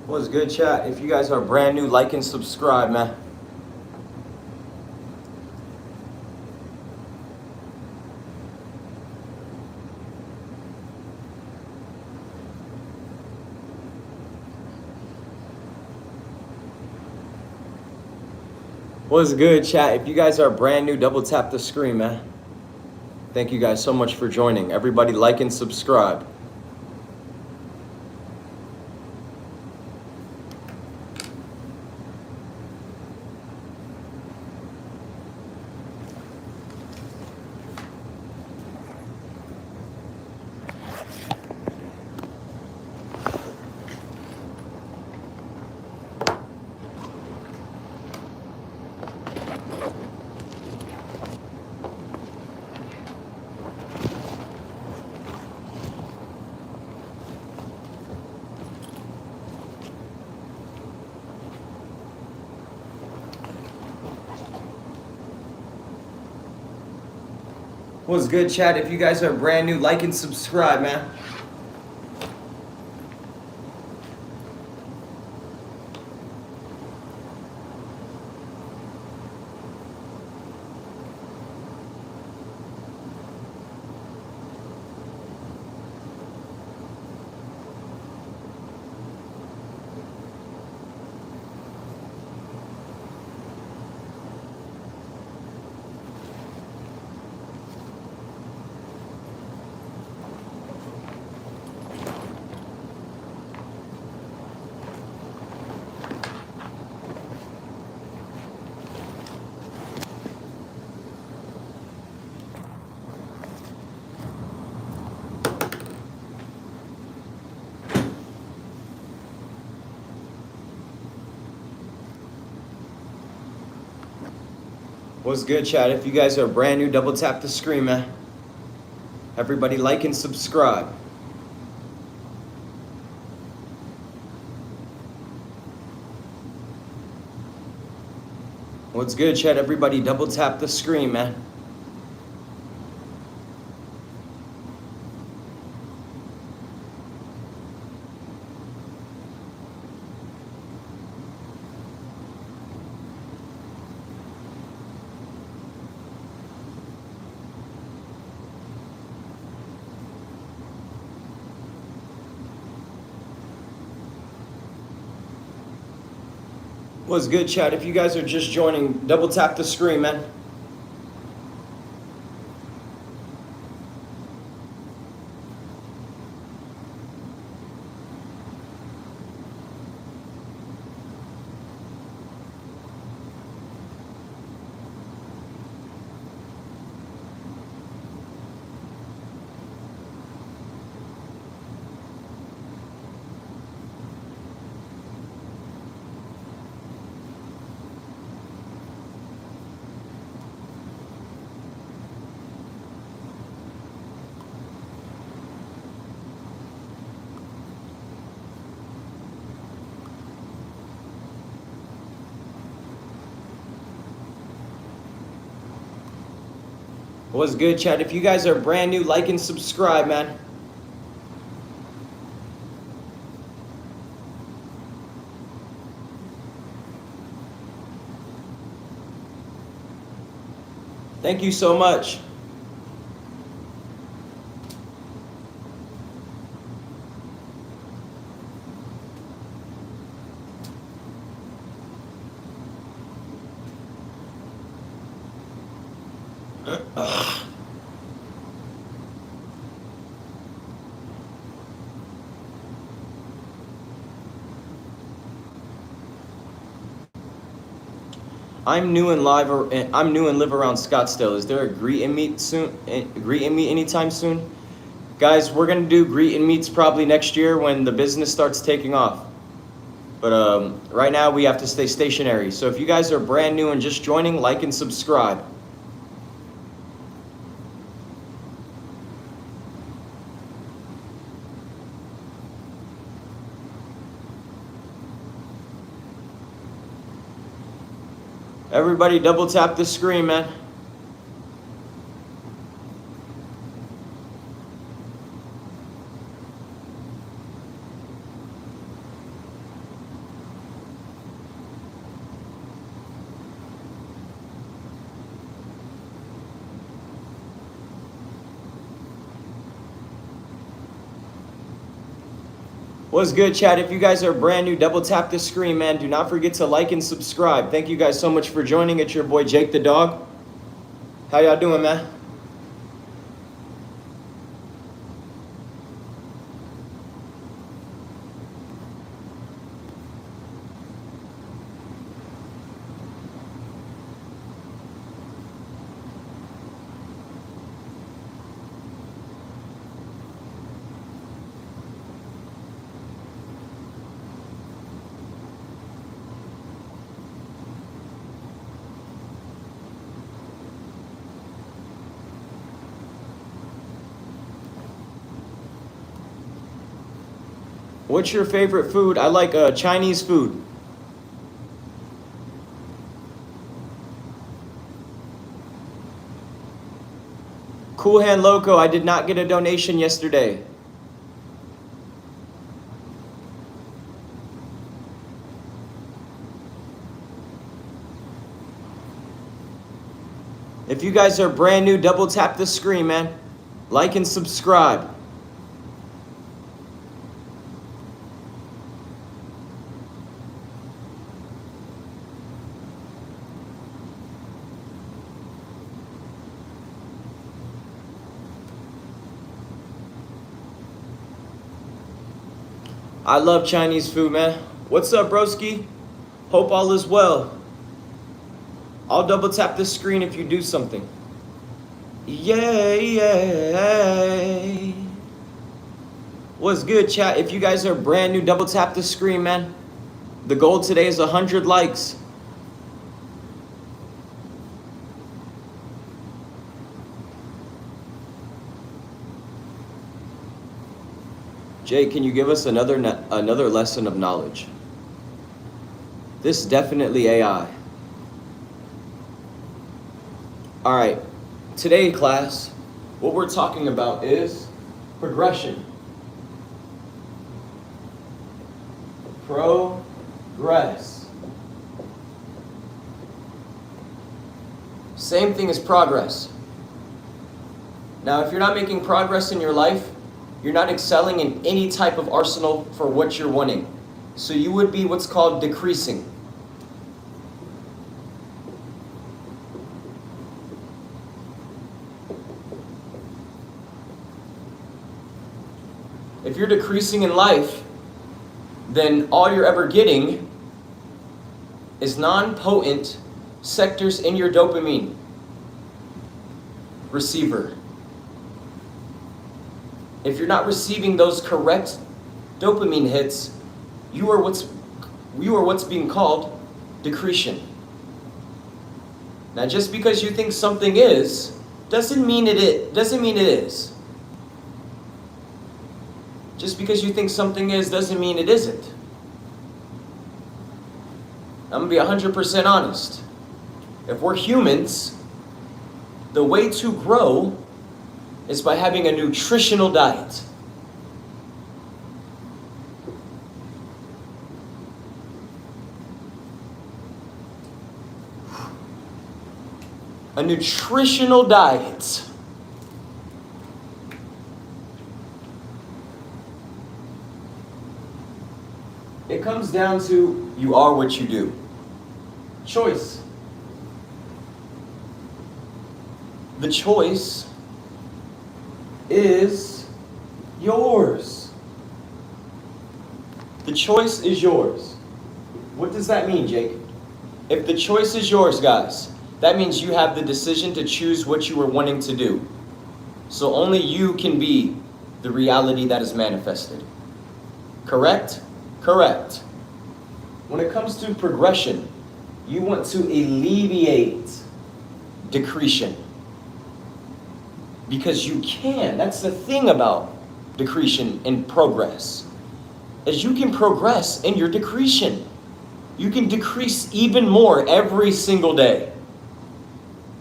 What's good, chat? If you guys are brand new, like and subscribe, man. What's good, chat? If you guys are brand new, double tap the screen, man. Thank you guys so much for joining. Everybody like and subscribe. What's good, chat? If you guys are brand new, like and subscribe, man. What's good, chat? If you guys are brand new, double tap the screen, man. Everybody like and subscribe. What's good, chat? Everybody double tap the screen, man. What's good, chat? If you guys are just joining, double tap the screen, man. What's good, chat? If you guys are brand new, like and subscribe, man. Thank you so much. I'm new and live around Scottsdale. Is there a greet and meet soon? Greet and meet anytime soon? Guys, we're gonna do greet and meets probably next year when the business starts taking off. But right now we have to stay stationary. So if you guys are brand new and just joining, like and subscribe. Everybody double tap the screen, man. What's good, chat? If you guys are brand new, double tap the screen, man. Do not forget to like and subscribe. Thank you guys so much for joining. It's your boy Jake the Dog. How y'all doing, man? What's your favorite food? I like Chinese food. Cool Hand Loco, I did not get a donation yesterday. If you guys are brand new, double tap the screen, man. Like and subscribe. I love Chinese food, man. What's up, broski? Hope all is well. I'll double tap the screen if you do something. Yay. What's good, chat? If you guys are brand new, double tap the screen, man. The goal today is 100 likes. Jay, can you give us another lesson of knowledge? This is definitely AI. All right, today class, what we're talking about is progression. Progress. Same thing as progress. Now, if you're not making progress in your life, you're not excelling in any type of arsenal for what you're wanting. So you would be what's called decreasing. If you're decreasing in life, then all you're ever getting is non-potent sectors in your dopamine receiver. If you're not receiving those correct dopamine hits, you are what's being called decretion. Now, just because you think something is, doesn't mean it is. Just because you think something is, doesn't mean it isn't. I'm gonna be 100% honest. If we're humans, the way to grow is by having a nutritional diet. A nutritional diet. It comes down to you are what you do. Choice. The choice is yours. The choice is yours. What does that mean, Jake? If the choice is yours, guys, that means you have the decision to choose what you are wanting to do. So only you can be the reality that is manifested. Correct? Correct. When it comes to progression, you want to alleviate decretion. Because you can. That's the thing about decretion and progress. Is you can progress in your decretion. You can decrease even more every single day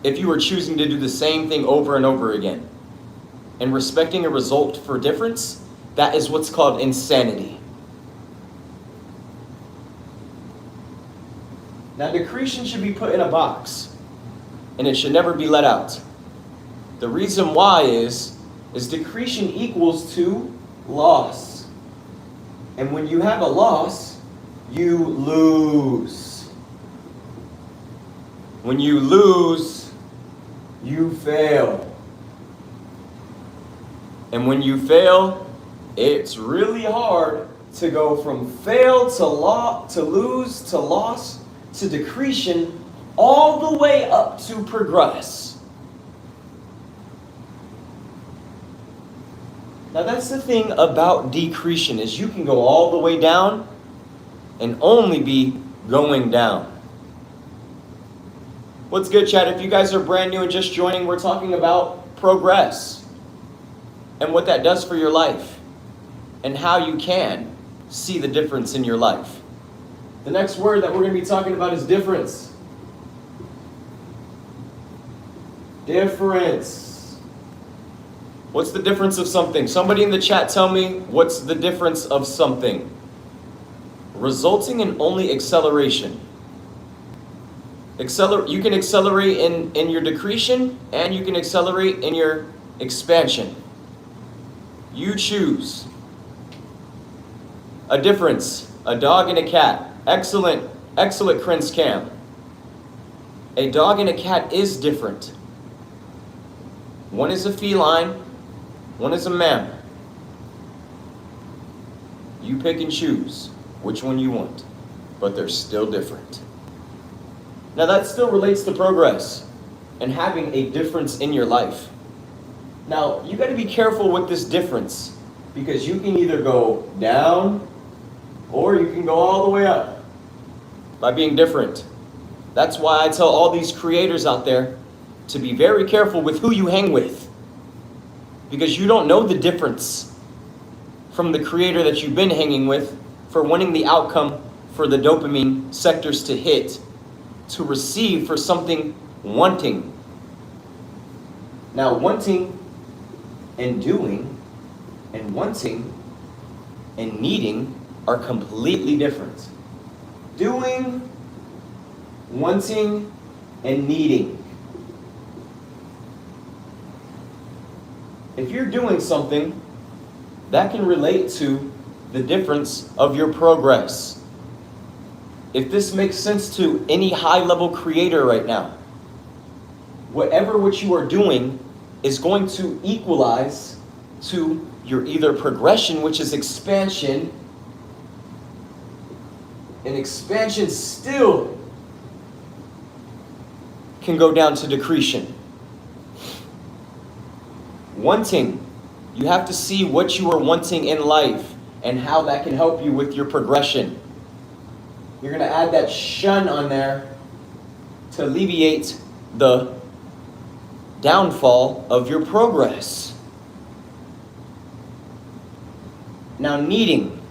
if you are choosing to do the same thing over and over again. And respecting a result for difference, that is what's called insanity. Now, decretion should be put in a box, and it should never be let out. The reason why is decretion equals to loss. And when you have a loss, you lose. When you lose, you fail. And when you fail, it's really hard to go from fail to lose to loss to decretion all the way up to progress. Now that's the thing about decretion, is you can go all the way down and only be going down. What's good, chat? If you guys are brand new and just joining, we're talking about progress and what that does for your life and how you can see the difference in your life. The next word that we're going to be talking about is difference. Difference. What's the difference of something? Somebody in the chat tell me, what's the difference of something? Resulting in only acceleration. You can accelerate in your decretion, and you can accelerate in your expansion. You choose. A difference. A dog and a cat. Excellent, Prince Cam. A dog and a cat is different. One is a feline, one is a mammal. You pick and choose which one you want, but they're still different. Now that still relates to progress and having a difference in your life. Now, you got to be careful with this difference, because you can either go down or you can go all the way up by being different. That's why I tell all these creators out there to be very careful with who you hang with, because you don't know the difference from the creator that you've been hanging with for wanting the outcome for the dopamine sectors to hit, to receive for something wanting. Now, wanting and doing and wanting and needing are completely different. Doing, wanting, and needing. If you're doing something, that can relate to the difference of your progress. If this makes sense to any high-level creator right now, whatever what you are doing is going to equalize to your either progression, which is expansion, and expansion still can go down to decretion. Wanting, you have to see what you are wanting in life and how that can help you with your progression. You're going to add that shun on there to alleviate the downfall of your progress. Now, needing.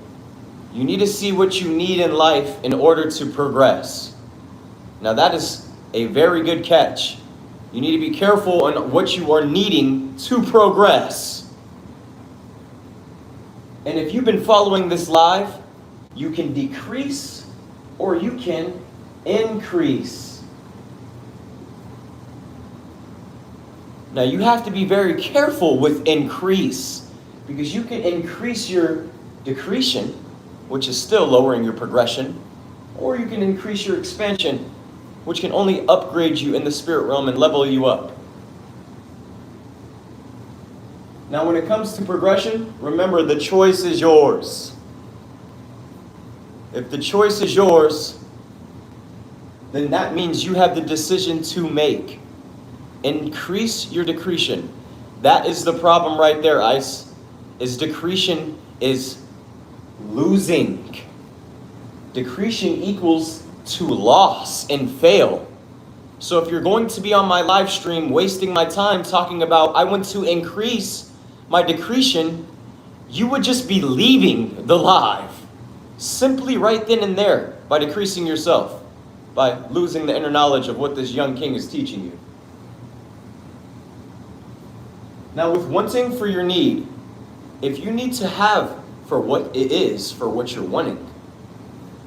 You need to see what you need in life in order to progress. Now, that is a very good catch. You need to be careful on what you are needing to progress. And if you've been following this live, you can decrease or you can increase. Now, you have to be very careful with increase, because you can increase your decretion, which is still lowering your progression, or you can increase your expansion, which can only upgrade you in the spirit realm and level you up. Now, when it comes to progression, remember, the choice is yours. If the choice is yours, then that means you have the decision to make. Increase your decretion. That is the problem right there, Ice. Is decretion is losing. Decretion equals to loss and fail. So if you're going to be on my live stream wasting my time talking about I want to increase my decretion, you would just be leaving the live simply right then and there by decreasing yourself, by losing the inner knowledge of what this young king is teaching you. Now, with wanting for your need, if you need to have for what it is, for what you're wanting,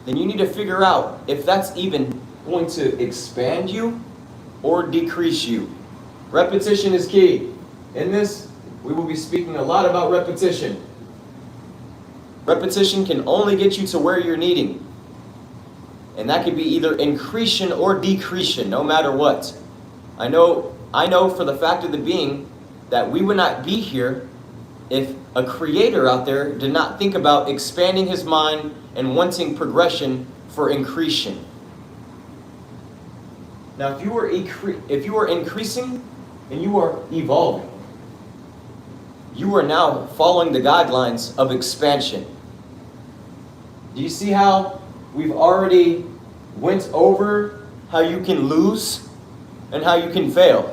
then you need to figure out if that's even going to expand you or decrease you. Repetition is key. In this, we will be speaking a lot about repetition. Repetition can only get you to where you're needing. And that could be either incretion or decretion, no matter what. I know for the fact of the being that we would not be here if a creator out there did not think about expanding his mind and wanting progression for incretion. Now, if you are increasing and you are evolving, you are now following the guidelines of expansion. Do you see how we've already went over how you can lose and how you can fail?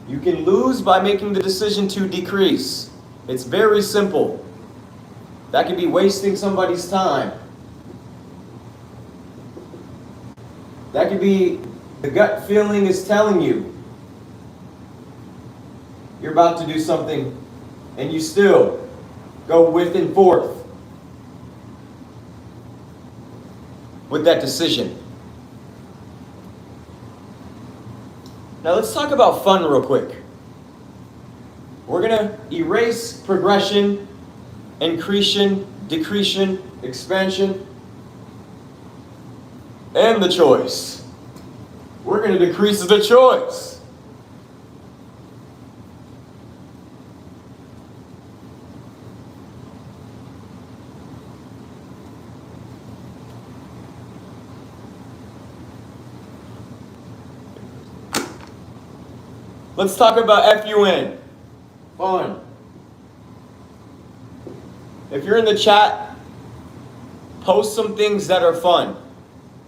You can lose by making the decision to decrease. It's very simple. That could be wasting somebody's time. That could be the gut feeling is telling you you're about to do something and you still go with and forth with that decision. Now let's talk about fun real quick. We're going to erase progression, incretion, decretion, expansion, and the choice. We're going to decrease the choice. Let's talk about FUN. Fun. If you're in the chat, post some things that are fun.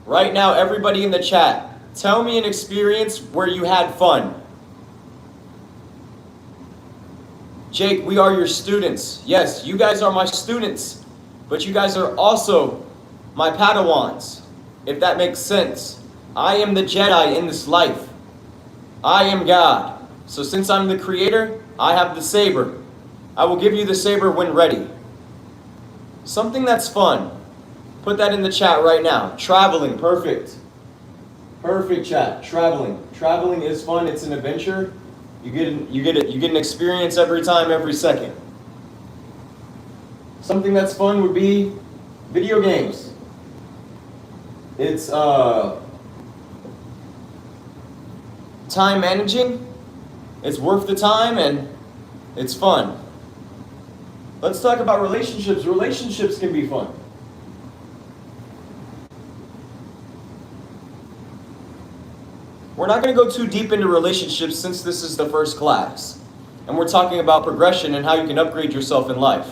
Right now, everybody in the chat, tell me an experience where you had fun. Jake, we are your students. Yes, you guys are my students, but you guys are also my Padawans, if that makes sense. I am the Jedi in this life. I am God. So since I'm the creator, I have the saber. I will give you the saber when ready. Something that's fun. Put that in the chat right now. Traveling, perfect. Perfect chat. Traveling. Traveling is fun. It's an adventure. You get an experience every time, every second. Something that's fun would be video games. It's time managing. It's worth the time and it's fun. Let's talk about relationships. Relationships can be fun. We're not going to go too deep into relationships since this is the first class. And we're talking about progression and how you can upgrade yourself in life.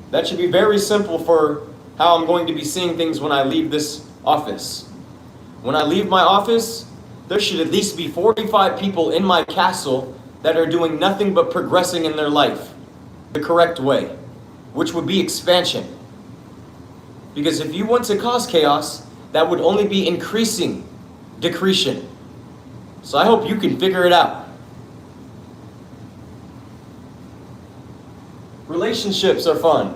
That should be very simple for how I'm going to be seeing things when I leave this office. When I leave my office, there should at least be 45 people in my castle that are doing nothing but progressing in their life the correct way, which would be expansion. Because if you want to cause chaos, that would only be increasing decretion. So I hope you can figure it out. Relationships are fun.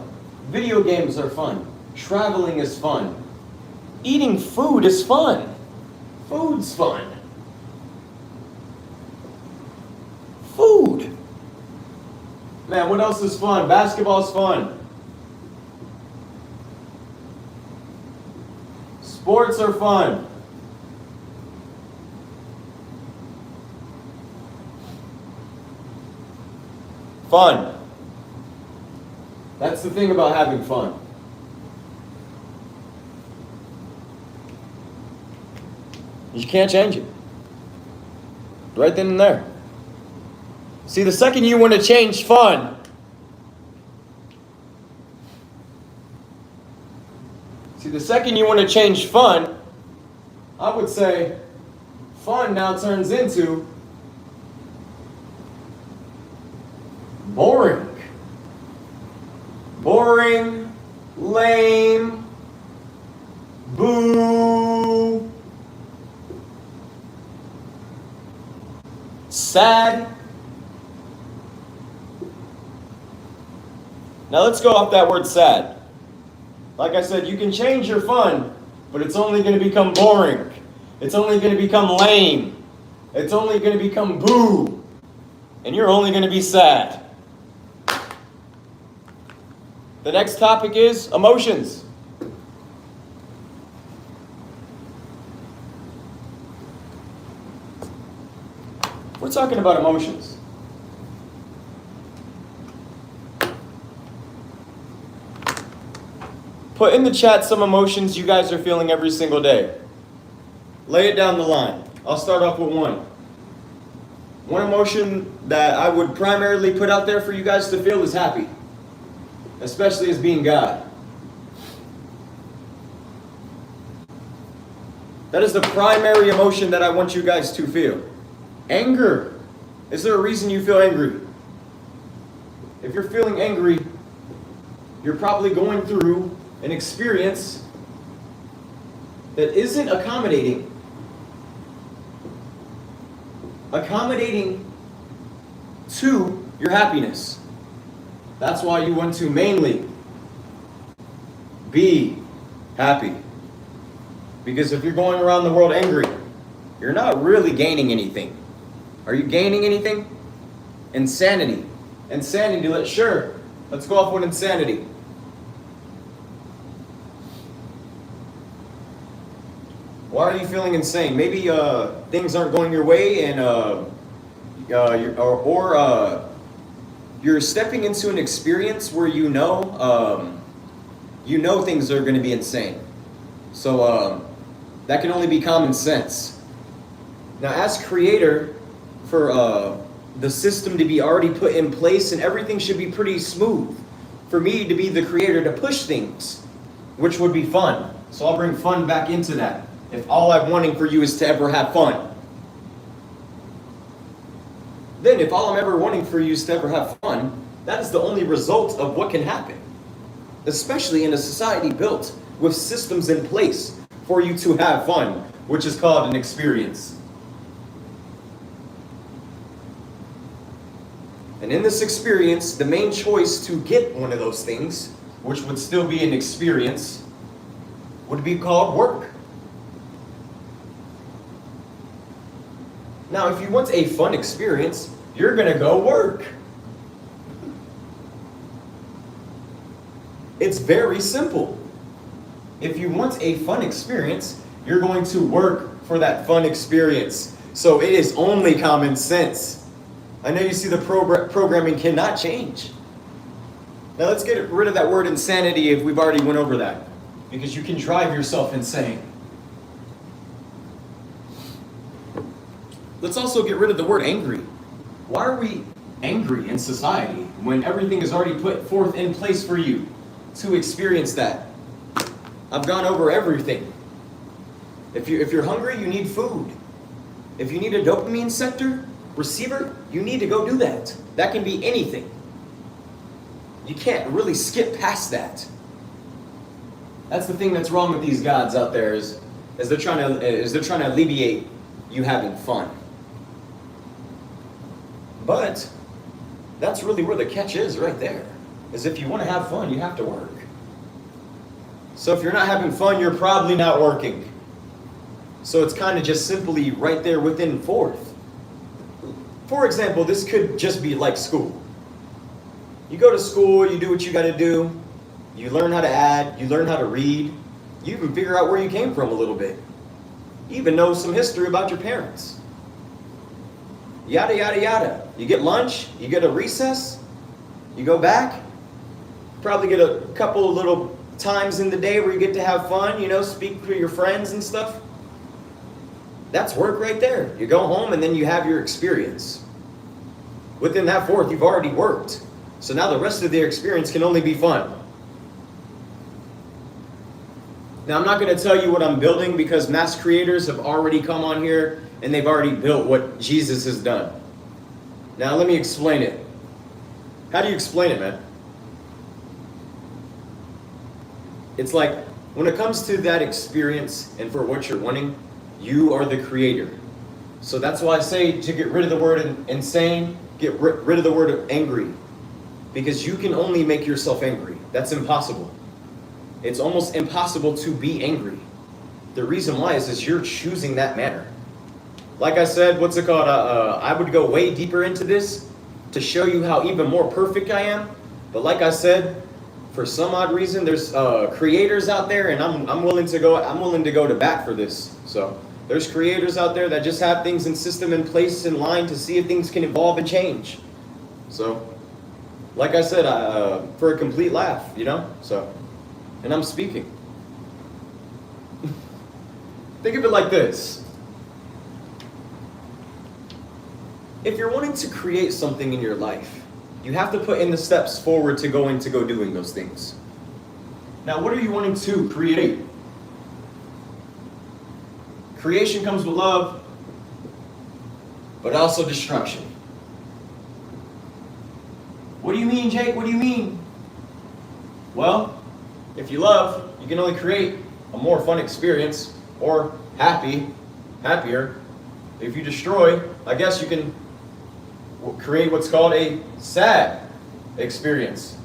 Video games are fun. Traveling is fun. Eating food is fun. Food's fun. Food. Man, what else is fun? Basketball's fun. Sports are fun. Fun. That's the thing about having fun. You can't change it. Right then and there. See, the second you want to change fun, I would say fun now turns into boring. Boring, lame, boo, sad. Now let's go off that word sad. Like I said, you can change your fun, but it's only going to become boring. It's only going to become lame. It's only going to become boo. And you're only going to be sad. The next topic is emotions. We're talking about emotions. Put in the chat some emotions you guys are feeling every single day. Lay it down the line. I'll start off with one. One emotion that I would primarily put out there for you guys to feel is happy, especially as being God. That is the primary emotion that I want you guys to feel. Anger. Is there a reason you feel angry? If you're feeling angry, you're probably going through an experience that isn't accommodating to your happiness. That's why you want to mainly be happy. Because if you're going around the world angry, you're not really gaining anything. Are you gaining anything? Insanity. Insanity, let's go off with insanity. Why are you feeling insane? Maybe things aren't going your way, and you're stepping into an experience where you know things are going to be insane. So that can only be common sense. Now, as creator, for the system to be already put in place and everything should be pretty smooth. For me to be the creator to push things, which would be fun. So I'll bring fun back into that. If all I'm wanting for you is to ever have fun, then if all I'm ever wanting for you is to ever have fun, that is the only result of what can happen. Especially in a society built with systems in place for you to have fun, which is called an experience. And in this experience, the main choice to get one of those things, which would still be an experience, would be called work. Now, if you want a fun experience, you're going to go work. It's very simple. If you want a fun experience, you're going to work for that fun experience. So it is only common sense. I know you see the programming cannot change. Now let's get rid of that word insanity if we've already went over that. Because you can drive yourself insane. Let's also get rid of the word angry. Why are we angry in society when everything is already put forth in place for you to experience that? I've gone over everything. If you're hungry, you need food. If you need a dopamine receiver, you need to go do that. That can be anything. You can't really skip past that. That's the thing that's wrong with these gods out there is they're trying to alleviate you having fun. But that's really where the catch is right there. Is if you want to have fun, you have to work. So if you're not having fun, you're probably not working. So it's kind of just simply right there within fourth. For example, this could just be like school. You go to school, you do what you got to do. You learn how to add, you learn how to read. You even figure out where you came from a little bit. You even know some history about your parents. Yada, yada, yada. You get lunch, you get a recess, you go back, probably get a couple little times in the day where you get to have fun, speak to your friends and stuff. That's work right there. You go home and then you have your experience. Within that fourth, you've already worked. So now the rest of their experience can only be fun. Now I'm not going to tell you what I'm building because mass creators have already come on here and they've already built what Jesus has done. Now let me explain it. How do you explain it, man? It's like, when it comes to that experience and for what you're wanting, you are the creator. So that's why I say to get rid of the word insane, get rid of the word angry. Because you can only make yourself angry. That's impossible. It's almost impossible to be angry. The reason why is you're choosing that manner. Like I said, I would go way deeper into this to show you how even more perfect I am. But like I said, for some odd reason, there's creators out there, and I'm willing to go to bat for this. So there's creators out there that just have things in system in place in line to see if things can evolve and change. So, like I said, for a complete laugh, you know. So, and I'm speaking. Think of it like this. If you're wanting to create something in your life, you have to put in the steps forward to go doing those things. Now, what are you wanting to create? Creation comes with love, but also destruction. What do you mean, Jake? What do you mean? Well, if you love, you can only create a more fun experience or happier. If you destroy, I guess you can create what's called a sad experience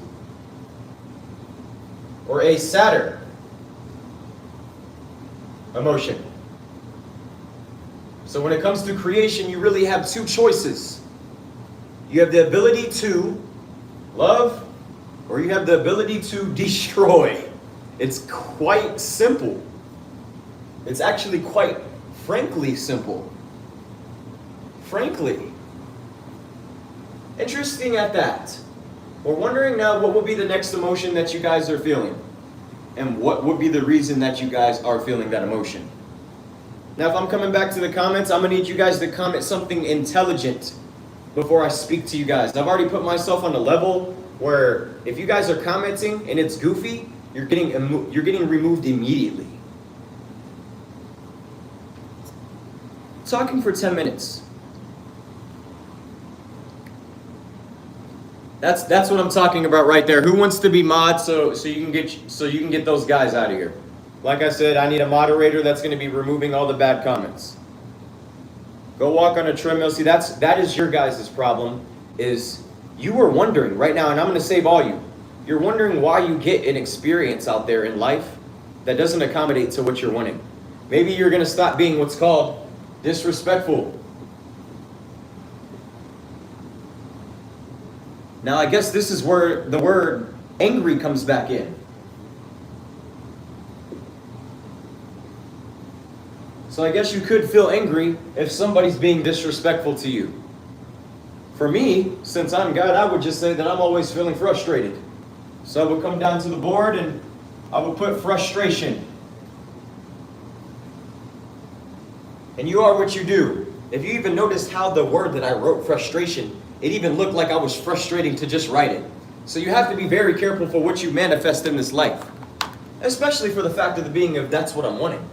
or a sadder emotion. So when it comes to creation, you really have two choices. You have the ability to love, or you have the ability to destroy. It's quite simple. It's actually quite frankly simple. Frankly. Interesting at that. We're wondering now what will be the next emotion that you guys are feeling. And what would be the reason that you guys are feeling that emotion. Now, if I'm coming back to the comments, I'm going to need you guys to comment something intelligent before I speak to you guys. I've already put myself on the level where if you guys are commenting and it's goofy, you're getting removed immediately. Talking for 10 minutes. That's what I'm talking about right there. Who wants to be mod so you can get those guys out of here? Like I said, I need a moderator that's going to be removing all the bad comments. Go walk on a treadmill. See, that is your guys' problem. Is you are wondering right now, and I'm going to save all you. You're wondering why you get an experience out there in life that doesn't accommodate to what you're wanting. Maybe you're going to stop being what's called disrespectful. Now, I guess this is where the word angry comes back in. So I guess you could feel angry if somebody's being disrespectful to you. For me, since I'm God, I would just say that I'm always feeling frustrated. So I would come down to the board and I would put frustration. And you are what you do. If you even noticed how the word that I wrote, frustration, it even looked like I was frustrating to just write it. So you have to be very careful for what you manifest in this life. Especially for the fact of the being of that's what I'm wanting.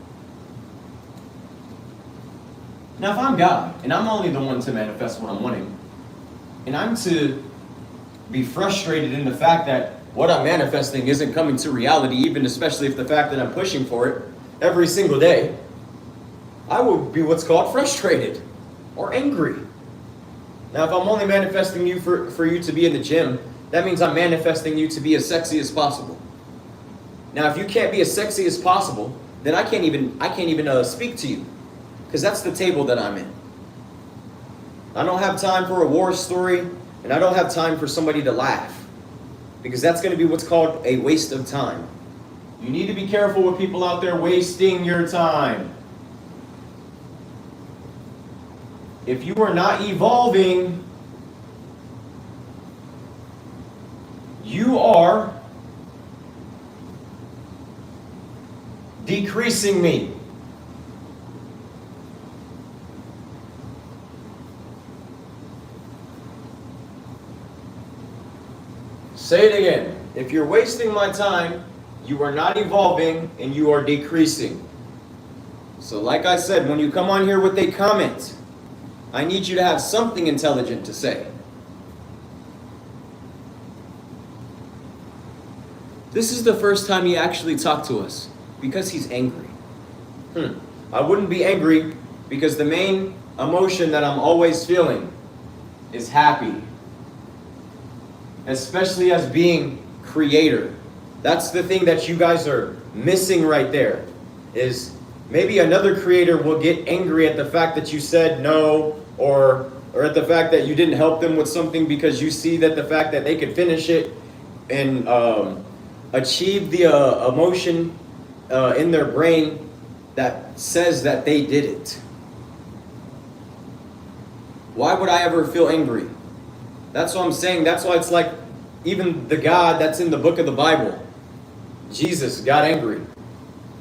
Now, if I'm God, and I'm only the one to manifest what I'm wanting, and I'm to be frustrated in the fact that what I'm manifesting isn't coming to reality, even especially if the fact that I'm pushing for it every single day, I will be what's called frustrated or angry. Now, if I'm only manifesting you for you to be in the gym, that means I'm manifesting you to be as sexy as possible. Now, if you can't be as sexy as possible, then I can't even speak to you. Because that's the table that I'm in. I don't have time for a war story, and I don't have time for somebody to laugh. Because that's going to be what's called a waste of time. You need to be careful with people out there wasting your time. If you are not evolving, you are decreasing me. Say it again. If you're wasting my time, you are not evolving and you are decreasing. So like I said, when you come on here with a comment, I need you to have something intelligent to say. This is the first time he actually talked to us because he's angry. I wouldn't be angry because the main emotion that I'm always feeling is happy. Especially as being creator. That's the thing that you guys are missing right there. Is maybe another creator will get angry at the fact that you said no, or at the fact that you didn't help them with something because you see that the fact that they could finish it in achieve the emotion in their brain that says that they did it. Why would I ever feel angry? That's what I'm saying. That's why it's like even the God that's in the book of the Bible, Jesus, got angry.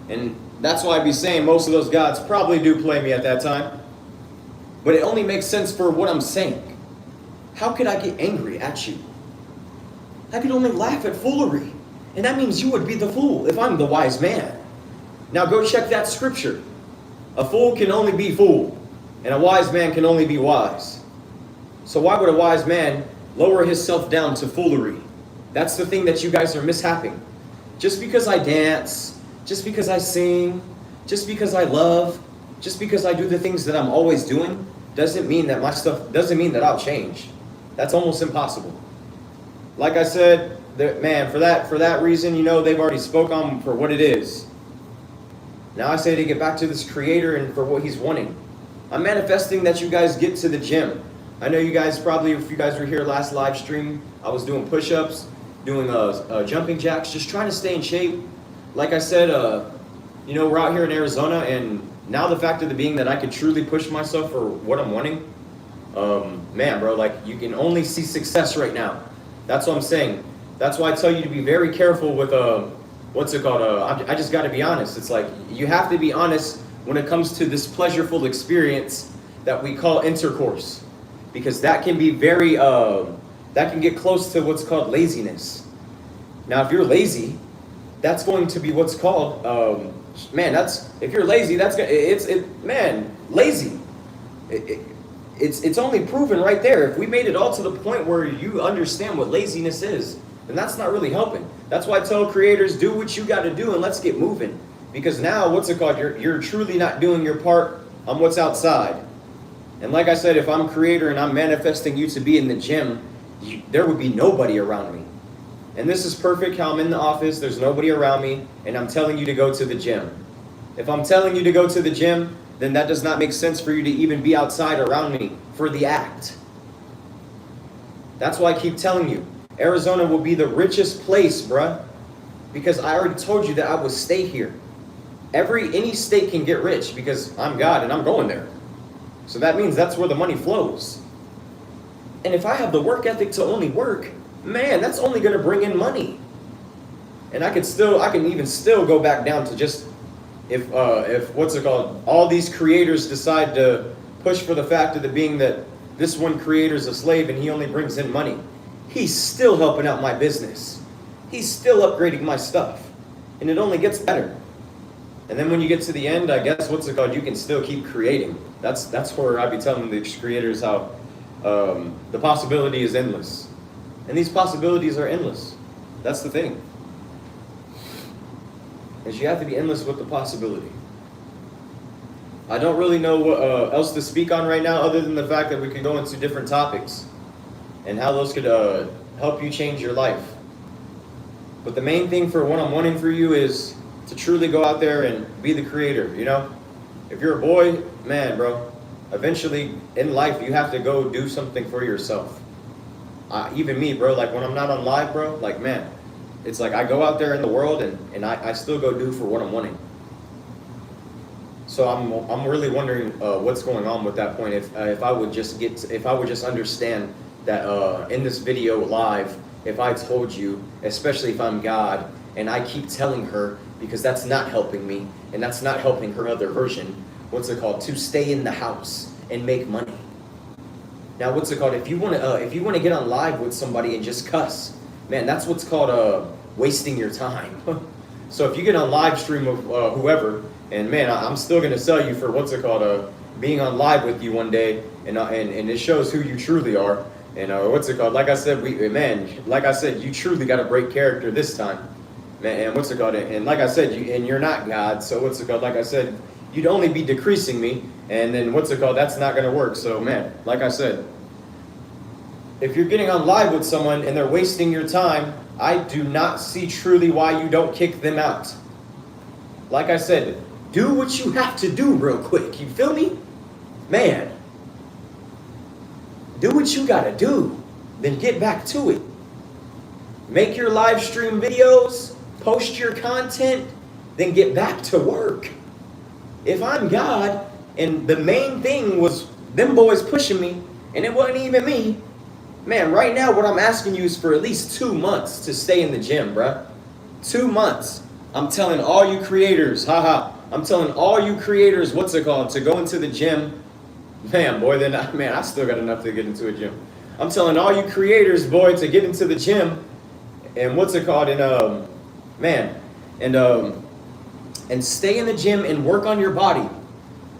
And that's why I'd be saying most of those gods probably do play me at that time. But it only makes sense for what I'm saying. How could I get angry at you? I could only laugh at foolery. And that means you would be the fool if I'm the wise man. Now go check that scripture. A fool can only be fool, and a wise man can only be wise. So why would a wise man lower himself down to foolery? That's the thing that you guys are mishapping. Just because I dance, just because I sing, just because I love, just because I do the things that I'm always doing, doesn't mean that doesn't mean that I'll change. That's almost impossible. Like I said, man, for that reason, you know, they've already spoke on for what it is. Now I say to get back to this creator and for what he's wanting. I'm manifesting that you guys get to the gym. I know you guys probably, if you guys were here last live stream, I was doing push-ups, doing jumping jacks, just trying to stay in shape. Like I said, you know, we're out here in Arizona, and now the fact of the being that I could truly push myself for what I'm wanting, man, bro, like you can only see success right now. That's what I'm saying. That's why I tell you to be very careful with what's it called? I just got to be honest. It's like you have to be honest when it comes to this pleasureful experience that we call intercourse, because that can be very that can get close to what's called laziness. Now, if you're lazy, that's going to be what's called man. That's if you're lazy, that's man, lazy. It's only proven right there. If we made it all to the point where you understand what laziness is, then that's not really helping. That's why I tell creators, do what you got to do and let's get moving. Because now, what's it called? You're truly not doing your part on what's outside. And like I said, if I'm a creator and I'm manifesting you to be in the gym, there would be nobody around me. And this is perfect how I'm in the office, there's nobody around me, and I'm telling you to go to the gym. If I'm telling you to go to the gym, then that does not make sense for you to even be outside around me for the act. That's why I keep telling you, Arizona will be the richest place, bruh. Because I already told you that I would stay here. Any state can get rich because I'm God and I'm going there. So that means that's where the money flows. And if I have the work ethic to only work, man, that's only going to bring in money. And I can even still go back down to just if what's it called? All these creators decide to push for the fact of the being that this one creator's a slave and he only brings in money. He's still helping out my business. He's still upgrading my stuff. And it only gets better. And then when you get to the end, I guess what's it called? You can still keep creating. That's where I be telling these creators how the possibility is endless. And these possibilities are endless. That's the thing. Is you have to be endless with the possibility. I don't really know what else to speak on right now other than the fact that we can go into different topics and how those could help you change your life. But the main thing for what I'm wanting for you is to truly go out there and be the creator, you know? If you're a boy, man, bro, eventually in life you have to go do something for yourself. Even me, bro, like when I'm not on live, bro, like, man, it's like I go out there in the world and I still go do for what I'm wanting. So I'm really wondering what's going on with that point. If I would just understand that in this video live, if I told you, especially if I'm God, and I keep telling her, because that's not helping me, and that's not helping her other version, what's it called, to stay in the house and make money. Now, what's it called? If you want to get on live with somebody and just cuss, man, that's what's called wasting your time. So if you get on live stream of whoever, and man, I'm still gonna sell you for what's it called, being on live with you one day, and it shows who you truly are. And what's it called? Like I said, you truly got to break character this time, man. And what's it called? And like I said, you're not God. So what's it called? Like I said, you'd only be decreasing me, and then what's it called? That's not gonna work. So man, like I said, if you're getting on live with someone and they're wasting your time, I do not see truly why you don't kick them out. Like I said, do what you have to do real quick. You feel me? Man. Do what you gotta do, then get back to it. Make your live stream videos, post your content, then get back to work. If I'm God, and the main thing was them boys pushing me, and it wasn't even me, man, right now what I'm asking you is for at least 2 months to stay in the gym, bruh. 2 months. I'm telling all you creators, I'm telling all you creators, to go into the gym. Man, boy, I still got enough to get into a gym. I'm telling all you creators, boy, to get into the gym, and and stay in the gym and work on your body.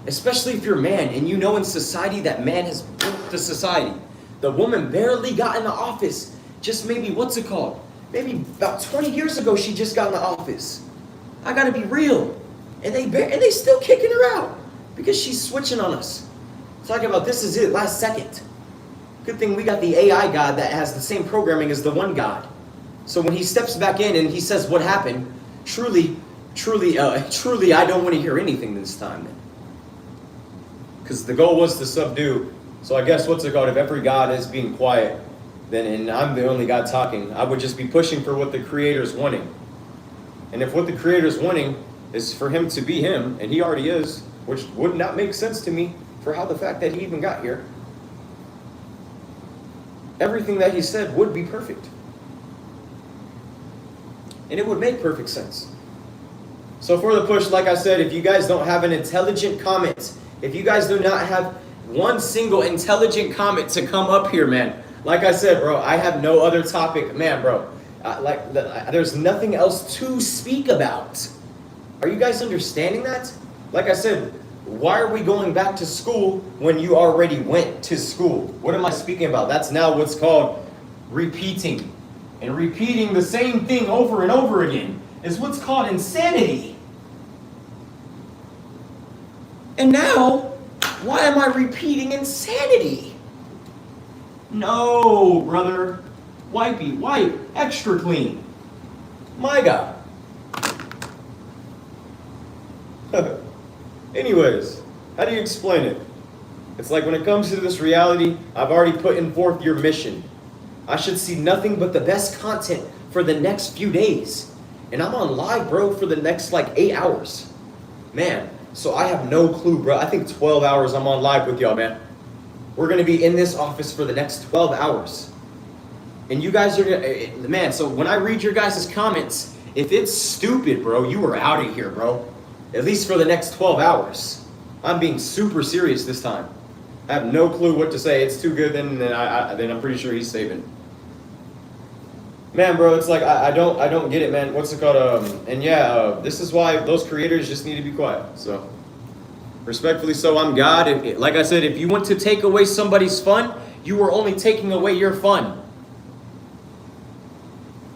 Especially if you're a man, and you know in society that man has built the society. The woman barely got in the office, just maybe, maybe about 20 years ago she just got in the office. I gotta be real. And they still kicking her out because she's switching on us. Talking about this is it, last second. Good thing we got the AI God that has the same programming as the one God. So when he steps back in and he says what happened, truly, I don't want to hear anything this time. Because the goal was to subdue. So I guess if every God is being quiet, and I'm the only God talking, I would just be pushing for what the Creator's wanting. And if what the Creator's wanting is for him to be him, and he already is, which would not make sense to me for how the fact that he even got here, everything that he said would be perfect. And it would make perfect sense. So for the push, like I said, if you guys don't have an intelligent comment, if you guys do not have one single intelligent comment to come up here, man, like I said, bro, I have no other topic, man, bro. There's nothing else to speak about. Are you guys understanding that? Like I said, why are we going back to school when you already went to school? What am I speaking about? That's now what's called repeating. And repeating the same thing over and over again is what's called insanity. And now, why am I repeating insanity? No, brother. Wipe, extra clean. My God. Anyways, how do you explain it? It's like when it comes to this reality, I've already put in forth your mission. I should see nothing but the best content for the next few days. And I'm on live, bro, for the next 8 hours. Man, so I have no clue, bro. I think 12 hours I'm on live with y'all, man. We're going to be in this office for the next 12 hours. And you guys are, man, so when I read your guys' comments, if it's stupid, bro, you are out of here, bro. At least for the next 12 hours. I'm being super serious this time. I have no clue what to say. It's too good, then I'm pretty sure he's saving. Man, bro, it's like I don't get it, man. This is why those creators just need to be quiet. So, respectfully, so I'm God. Like I said, if you want to take away somebody's fun, you are only taking away your fun.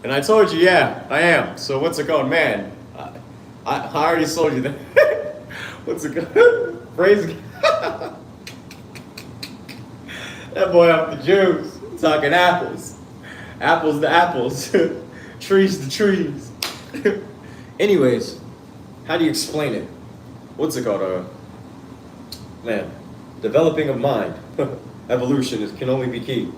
And I told you, yeah, I am. So man? I already told you that. What's it called? Praise God. That boy off the juice, talking apples. Apples to apples. Trees to trees. Anyways, how do you explain it? What's it called? Developing of mind. Evolution can only be key.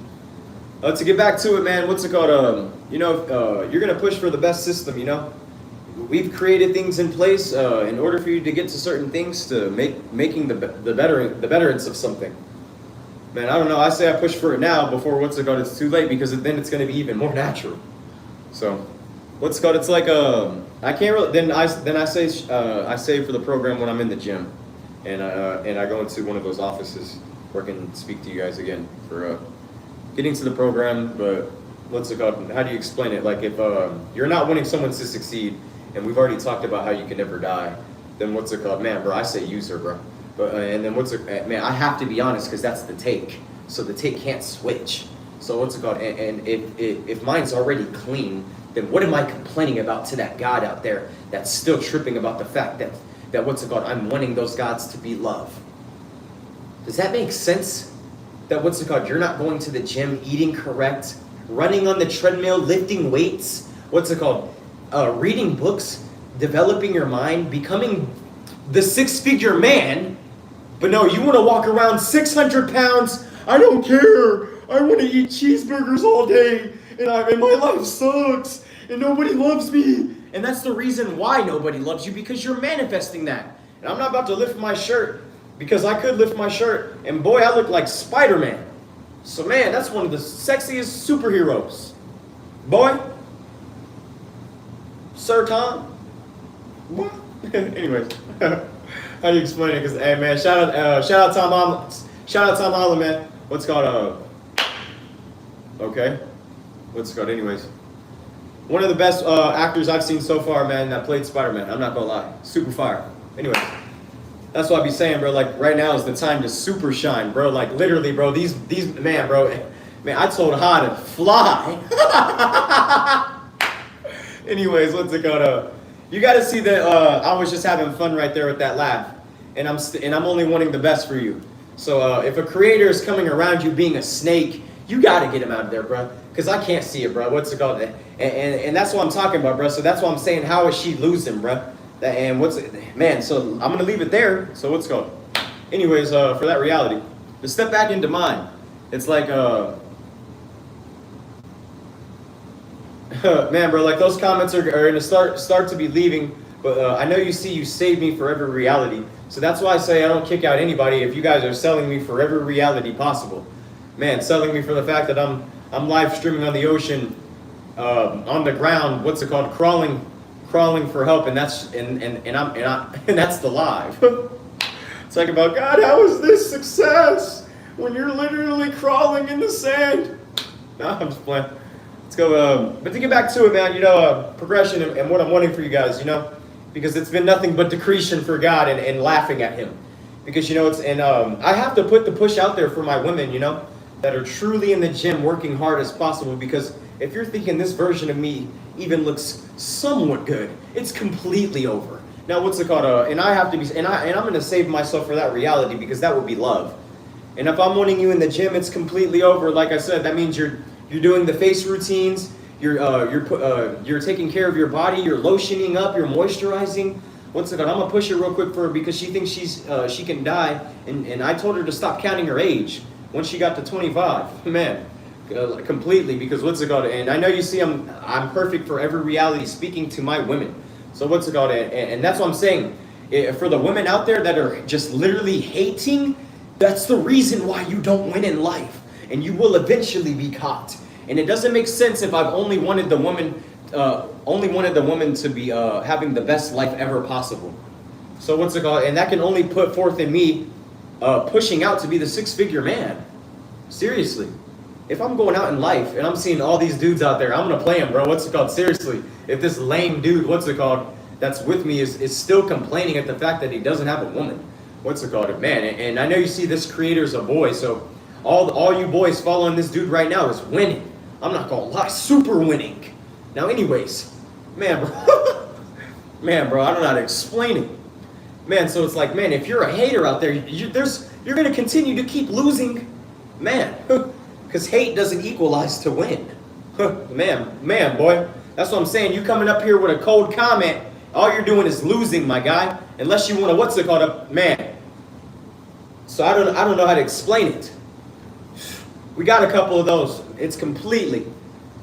To get back to it, man, what's it called? You're going to push for the best system, We've created things in place in order for you to get to certain things to making the betterance of something. Man, I don't know. I say I push for it now before it's too late, because then it's going to be even more natural. So, it's like I can't really. Then I say I save for the program when I'm in the gym, and I go into one of those offices where I can speak to you guys again for getting to the program. But how do you explain it? Like if you're not wanting someone to succeed, and we've already talked about how you can never die, then man, bro, I say use her, bro. But and then man, I have to be honest, because that's the take. So the take can't switch. So and if mine's already clean, then what am I complaining about to that God out there that's still tripping about the fact that I'm wanting those gods to be love? Does that make sense? That you're not going to the gym, eating correct, running on the treadmill, lifting weights, reading books, developing your mind, becoming the 6-figure man, but no, you want to walk around 600 pounds, I don't care, I want to eat cheeseburgers all day, and my life sucks, and nobody loves me, And that's the reason why nobody loves you, because you're manifesting that. And I'm not about to lift my shirt because I could lift my shirt and boy, I look like Spider-Man. So man, that's one of the sexiest superheroes. Boy. Sir Tom. What? Anyways. How do you explain it? Because hey man, shout out Tom Holland. Shout out Tom Holland, man. What's it called? Okay. What's it called? Anyways. One of the best actors I've seen so far, man, that played Spider-Man. I'm not gonna lie. Super fire. Anyway. That's what I be saying, bro. Like right now is the time to super shine, bro. Like literally, bro. These man, bro. Man, I told Ha to fly. Anyways, what's it called? You got to see that I was just having fun right there with that laugh, and I'm only wanting the best for you. So if a creator is coming around you being a snake, you got to get him out of there, bro. Because I can't see it, bro. What's it called? And that's what I'm talking about, bro. So that's what I'm saying. How is she losing, bro? And man, so I'm going to leave it there. So what's it called? Anyways, for that reality, to step back into mine, it's like, man, bro, like those comments are going to start to be leaving. But I know you saved me for every reality. So that's why I say I don't kick out anybody if you guys are selling me for every reality possible. Man, selling me for the fact that I'm live streaming on the ocean, on the ground, what's it called, crawling for help, and that's that's the live. It's like about God, how is this success when you're literally crawling in the sand? No, I'm just playing. Let's go. But to get back to it, man, you know, progression and what I'm wanting for you guys, you know, because it's been nothing but decretion for God and laughing at Him, because you know I have to put the push out there for my women, you know, that are truly in the gym working hard as possible, because if you're thinking this version of me even looks somewhat good, it's completely over. Now, what's it called? And I have to be, and I'm gonna save myself for that reality, because that would be love. And if I'm wanting you in the gym, it's completely over. Like I said, that means you're doing the face routines, you're taking care of your body, you're lotioning up, you're moisturizing. What's it called? I'm gonna push it real quick for her because she thinks she can die, and I told her to stop counting her age once she got to 25. Man. Completely, because what's it called? And I know you see I'm perfect for every reality, speaking to my women. So what's it called? And that's what I'm saying. For the women out there that are just literally hating, that's the reason why you don't win in life, and you will eventually be caught. And it doesn't make sense if I've only wanted the woman to be having the best life ever possible. So what's it called? And that can only put forth in me pushing out to be the six-figure man. Seriously. If I'm going out in life and I'm seeing all these dudes out there, I'm going to play them, bro. What's it called? Seriously. If this lame dude, what's it called, that's with me is still complaining at the fact that he doesn't have a woman. What's it called? Man, and I know you see this creator's a boy, so all you boys following this dude right now is winning. I'm not going to lie, super winning. Now anyways, man, bro. Man, bro, I don't know how to explain it. Man, so it's like, man, if you're a hater out there, you're going to continue to keep losing. Man. Because hate doesn't equalize to win. Man, boy. That's what I'm saying. You coming up here with a cold comment, all you're doing is losing, my guy. Unless you want to, what's it called, man. So I don't know how to explain it. We got a couple of those. It's completely.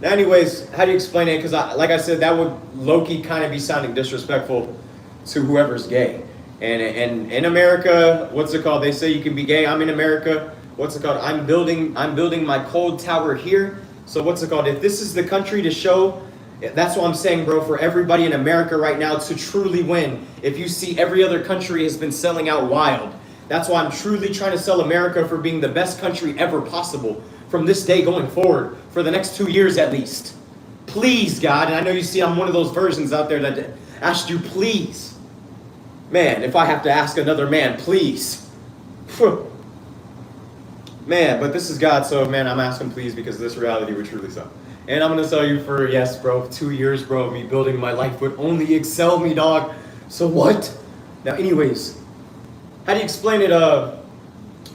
Now, anyways, how do you explain it? Because like I said, that would low-key kind of be sounding disrespectful to whoever's gay. And in America, what's it called? They say you can be gay. I'm in America. What's it called? I'm building my cold tower here. So what's it called? If this is the country to show, that's what I'm saying, bro, for everybody in America right now to truly win. If you see every other country has been selling out wild. That's why I'm truly trying to sell America for being the best country ever possible from this day going forward, for the next 2 years at least. Please, God. And I know you see I'm one of those versions out there that asked you, please. Man, if I have to ask another man, please. Man, but this is God, so man, I'm asking please, because this reality would truly sell. And I'm going to sell you for, yes, bro, 2 years, bro, of me building my life would only excel me, dog. So what? Now, anyways, how do you explain it,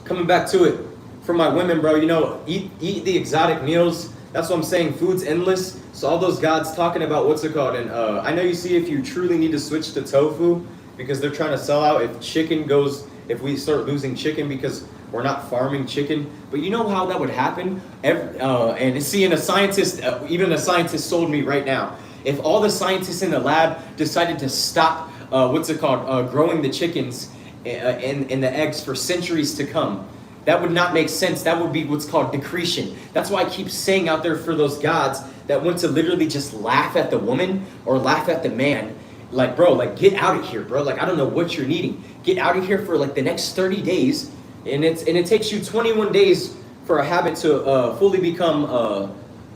coming back to it, for my women, bro, you know, eat the exotic meals. That's what I'm saying, food's endless. So all those gods talking about, what's it called? And I know you see if you truly need to switch to tofu, because they're trying to sell out if we start losing chicken because we're not farming chicken. But you know how that would happen? And seeing a scientist, even a scientist told me right now, If all the scientists in the lab decided to stop, growing the chickens in the eggs for centuries to come, that would not make sense. That would be what's called decretion. That's why I keep saying out there for those gods that want to literally just laugh at the woman or laugh at the man. Like, bro, like, get out of here, bro. Like, I don't know what you're needing. Get out of here for like the next 30 days. And it takes you 21 days for a habit to fully become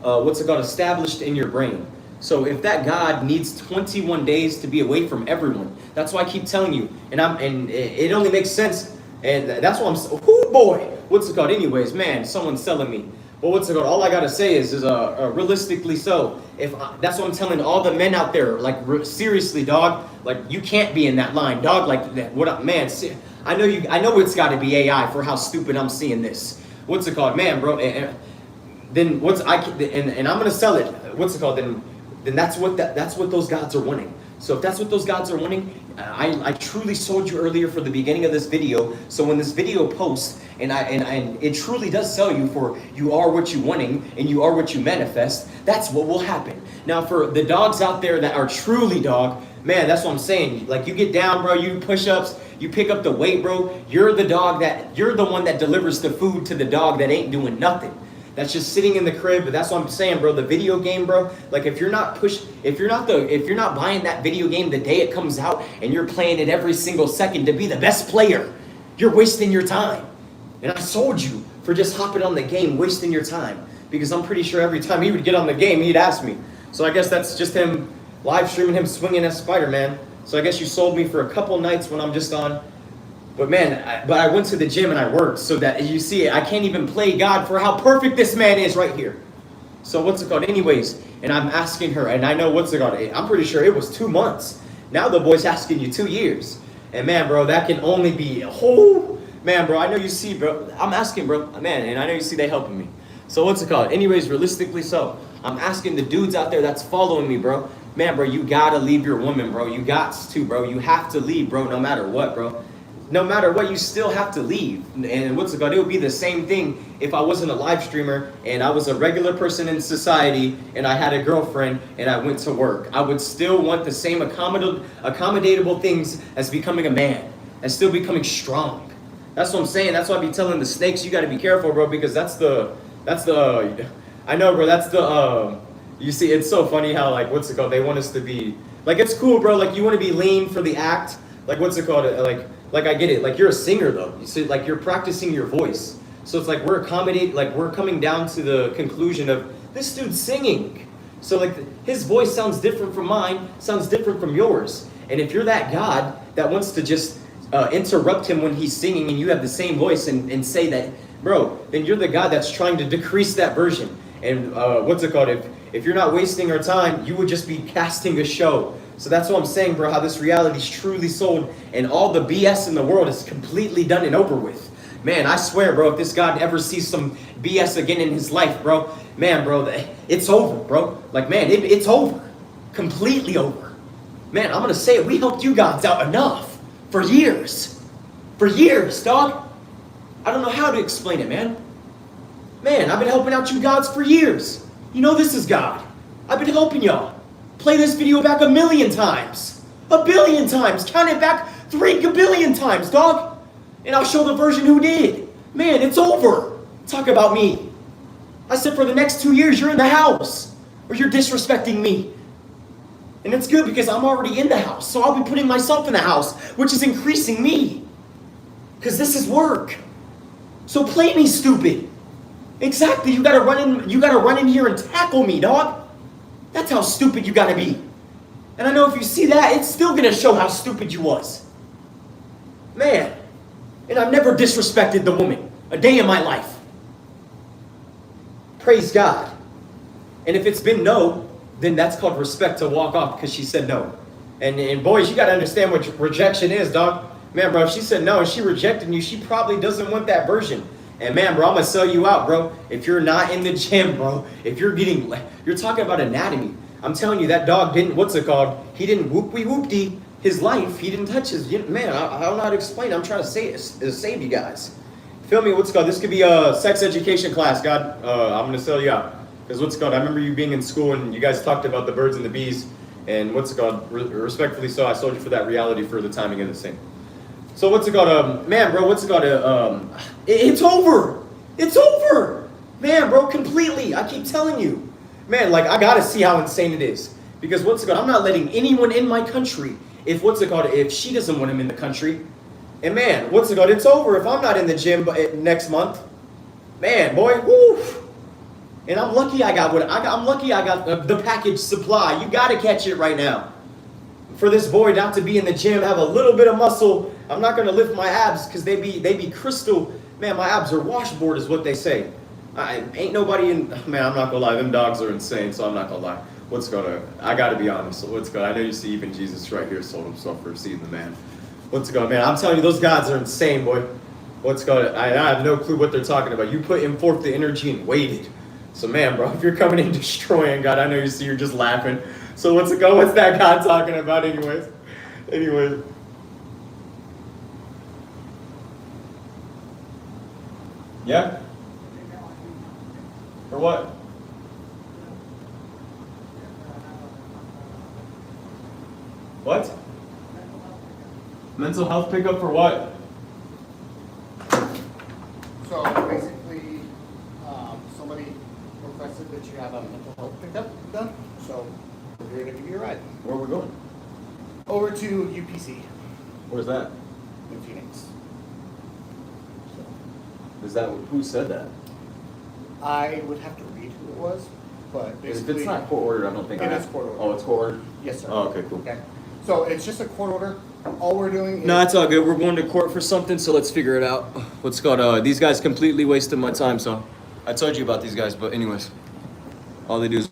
established in your brain. So if that God needs 21 days to be away from everyone, that's why I keep telling you. And it only makes sense. And that's why anyways, man, someone's selling me. But all I gotta say is realistically so. That's what I'm telling all the men out there, like, seriously, dog, like, you can't be in that line, dog. Like, what up, man? I know it's got to be AI for how stupid I'm seeing this. Man, bro? Then I'm gonna sell it. Then that's what those gods are wanting. So if that's what those gods are wanting, I truly sold you earlier for the beginning of this video. So when this video posts, and it truly does sell you for you are what you wanting and you are what you manifest, that's what will happen. Now for the dogs out there that are truly dog, man, that's what I'm saying. Like, you get down, bro, you push-ups, you pick up the weight, bro. You're the one that delivers the food to the dog that ain't doing nothing. That's just sitting in the crib. But that's what I'm saying, bro. The video game, bro. Like, if you're not buying that video game the day it comes out and you're playing it every single second to be the best player, you're wasting your time. And I sold you for just hopping on the game, wasting your time. Because I'm pretty sure every time he would get on the game, he'd ask me. So I guess that's just him live streaming him swinging as Spider-Man. So I guess you sold me for a couple nights when I'm just on. But man, I went to the gym and I worked so that you see, I can't even play God for how perfect this man is right here. So anyways, and I'm asking her, and I know I'm pretty sure it was 2 months. Now the boy's asking you 2 years. And man, bro, that can only be a whole, man, bro, I know you see, bro, I'm asking, bro, man, and I know you see they helping me. So anyways, realistically so, I'm asking the dudes out there that's following me, bro. Man, bro, you gotta leave your woman, bro. You got to, bro. You have to leave, bro, no matter what, bro. No matter what, you still have to leave. And it would be the same thing if I wasn't a live streamer and I was a regular person in society and I had a girlfriend and I went to work. I would still want the same accommodatable things as becoming a man and still becoming strong. That's what I'm saying. That's why I be telling the snakes, you got to be careful, bro, because I know, bro, you see, it's so funny how, like, they want us to be, like, it's cool, bro, like, you want to be lean for the act, like, like, I get it. Like, you're a singer, though. You see, like, you're practicing your voice. So it's like we're coming down to the conclusion of this dude's singing. So, like, his voice sounds different from mine, sounds different from yours. And if you're that God that wants to just interrupt him when he's singing and you have the same voice and say that, bro, then you're the God that's trying to decrease that version. And if you're not wasting our time, you would just be casting a show. So that's what I'm saying, bro, how this reality is truly sold and all the BS in the world is completely done and over with. Man, I swear, bro, if this God ever sees some BS again in his life, bro, man, bro, it's over, bro. Like, man, it's over. Completely over. Man, I'm going to say it. We helped you gods out enough for years. For years, dog. I don't know how to explain it, man. Man, I've been helping out you gods for years. You know this is God. I've been helping y'all. Play this video back 1 million times. 1 billion times. Count it back 3 billion times, dog. And I'll show the version who did. Man, it's over. Talk about me. I said for the next 2 years, you're in the house. Or you're disrespecting me. And it's good because I'm already in the house. So I'll be putting myself in the house, which is increasing me. Because this is work. So play me, stupid. Exactly. You gotta run in here and tackle me, dog. That's how stupid you gotta be. And I know if you see that, it's still gonna show how stupid you was. Man. And I've never disrespected the woman a day in my life. Praise God. And if it's been no, then that's called respect to walk off because she said no. And boys, you gotta understand what rejection is, dog. Man, bro, if she said no and she rejected you, she probably doesn't want that version. And man, bro, I'm gonna sell you out, bro. If you're not in the gym, bro, if you're talking about anatomy. I'm telling you, that dog didn't, he didn't whoop-wee-whoop-dee his life. He didn't touch his, man, I don't know how to explain it. I'm trying to save you guys. Feel me, this could be a sex education class, God. I'm gonna sell you out. Because what's it called? I remember you being in school and you guys talked about the birds and the bees, and what's it called? Respectfully so, I sold you for that reality for the timing of this thing. So what's it called? Man, bro, what's it called? It's over. It's over. Man, bro, completely. I keep telling you. Man, like, I gotta see how insane it is. Because what's it called? I'm not letting anyone in my country if she doesn't want him in the country. And man, what's it called? It's over if I'm not in the gym next month. Man, boy, woo. And I'm lucky I got I'm lucky I got the package supply. You gotta catch it right now. For this boy not to be in the gym, have a little bit of muscle. I'm not gonna lift my abs because they be crystal. Man, my abs are washboard is what they say. Ain't nobody in, man, I'm not gonna lie, them dogs are insane, so I'm not gonna lie. I gotta be honest, so I know you see even Jesus right here sold himself for seeing the man. Man, I'm telling you, those gods are insane, boy. I have no clue what they're talking about. You put him forth the energy and waited. So man, bro, if you're coming in destroying God, I know you're just laughing. So what's that God talking about anyways? Yeah? For what? What? Mental health pickup for what? So basically, somebody requested that you have a mental health pickup done, so we're here to give you a ride. Where are we going? Over to UPC Where's that? in Phoenix. Who said that? I would have to read who it was, but If basically. it's not court ordered, I don't think It I is court ordered. Oh, it's court ordered? Yes, sir. Oh, okay, cool. Okay. So it's just a court order. All we're doing is. No, it's all good. We're going to court for something, so let's figure it out. What's called, these guys completely wasted my time, so I told you about these guys, but anyways, all they do is